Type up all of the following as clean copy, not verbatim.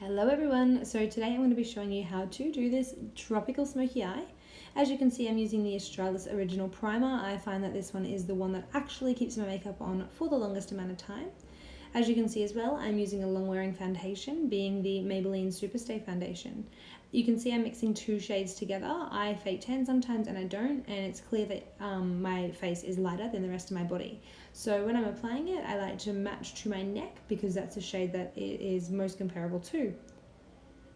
Hello everyone, so today I'm going to be showing you how to do this tropical smoky eye. As you can see, I'm using the Australis Original Primer. I find that this one is the one that actually keeps my makeup on for the longest amount of time. As you can see as well, I'm using a long wearing foundation, being the Maybelline Superstay foundation. You can see I'm mixing two shades together. I fake tan sometimes and I don't, and it's clear that my face is lighter than the rest of my body. So when I'm applying it, I like to match to my neck because that's the shade that it is most comparable to.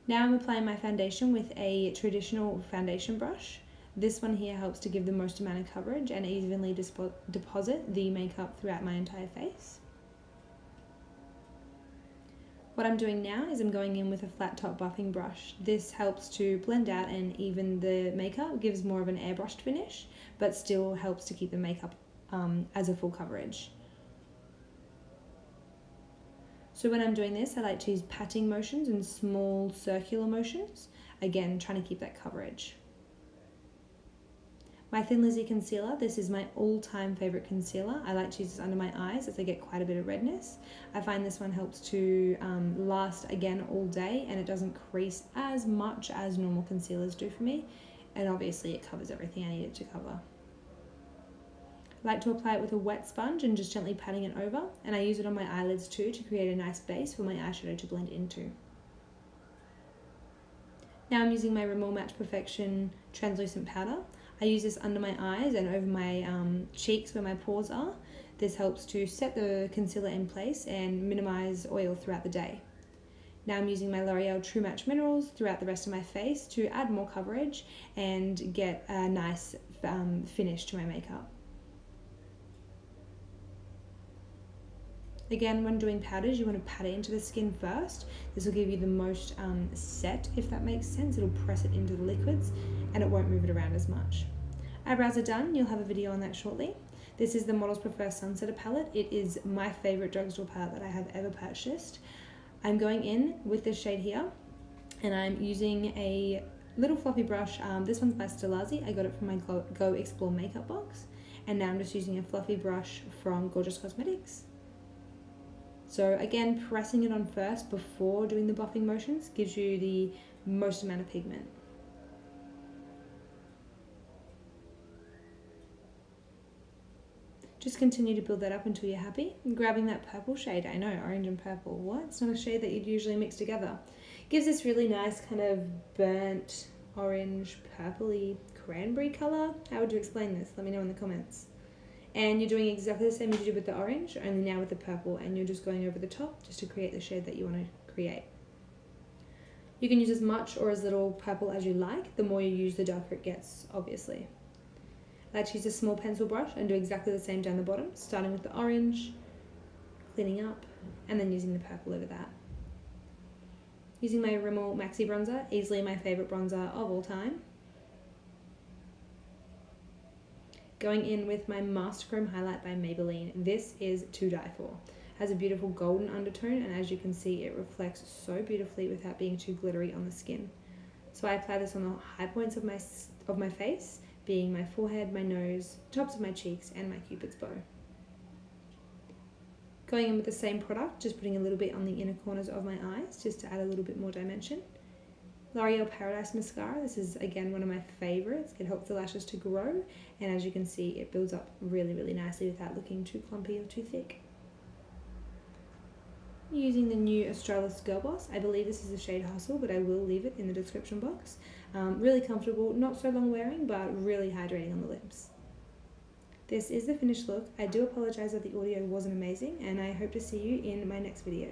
Now I'm applying my foundation with a traditional foundation brush. This one here helps to give the most amount of coverage and evenly deposit the makeup throughout my entire face. What I'm doing now is I'm going in with a flat top buffing brush. This helps to blend out and even the makeup, gives more of an airbrushed finish, but still helps to keep the makeup as a full coverage. So when I'm doing this, I like to use patting motions and small circular motions, again trying to keep that coverage. My Thin Lizzy concealer, this is my all-time favourite concealer. I like to use this under my eyes as I get quite a bit of redness. I find this one helps to last again all day, and it doesn't crease as much as normal concealers do for me, and obviously it covers everything I need it to cover. I like to apply it with a wet sponge and just gently patting it over, and I use it on my eyelids too to create a nice base for my eyeshadow to blend into. Now I'm using my Rimmel Match Perfection translucent powder. I use this under my eyes and over my cheeks where my pores are. This helps to set the concealer in place and minimise oil throughout the day. Now I'm using my L'Oreal True Match Minerals throughout the rest of my face to add more coverage and get a nice finish to my makeup. Again, when doing powders, you want to pat it into the skin first. This will give you the most set, if that makes sense. It'll press it into the liquids and it won't move it around as much. Eyebrows are done. You'll have a video on that shortly. This is the Models Prefer Sunsetter palette. It is my favourite drugstore palette that I have ever purchased. I'm going in with this shade here, and I'm using a little fluffy brush. This one's by Stilazzi. I got it from my Go Explore makeup box. And now I'm just using a fluffy brush from Gorgeous Cosmetics. So again, pressing it on first before doing the buffing motions gives you the most amount of pigment. Just continue to build that up until you're happy. And grabbing that purple shade, I know, orange and purple, what? It's not a shade that you'd usually mix together. Gives this really nice kind of burnt orange, purpley, cranberry colour. How would you explain this? Let me know in the comments. And you're doing exactly the same as you did with the orange, only now with the purple, and you're just going over the top just to create the shade that you want to create. You can use as much or as little purple as you like. The more you use, the darker it gets, obviously. I like to use a small pencil brush and do exactly the same down the bottom, starting with the orange, cleaning up, and then using the purple over that. Using my Rimmel Maxi Bronzer, easily my favourite bronzer of all time. Going in with my Master Chrome Highlight by Maybelline. This is to die for. Has a beautiful golden undertone, and as you can see, it reflects so beautifully without being too glittery on the skin. So I apply this on the high points of my face, being my forehead, my nose, tops of my cheeks, and my Cupid's bow. Going in with the same product, just putting a little bit on the inner corners of my eyes, just to add a little bit more dimension. L'Oreal Paradise Mascara. This is again one of my favorites. It helps the lashes to grow, and as you can see, it builds up really, really nicely without looking too clumpy or too thick. Using the new Australis Girl Boss. I believe this is the shade Hustle, but I will leave it in the description box. Really comfortable, not so long wearing, but really hydrating on the lips. This is the finished look. I do apologize that the audio wasn't amazing, and I hope to see you in my next video.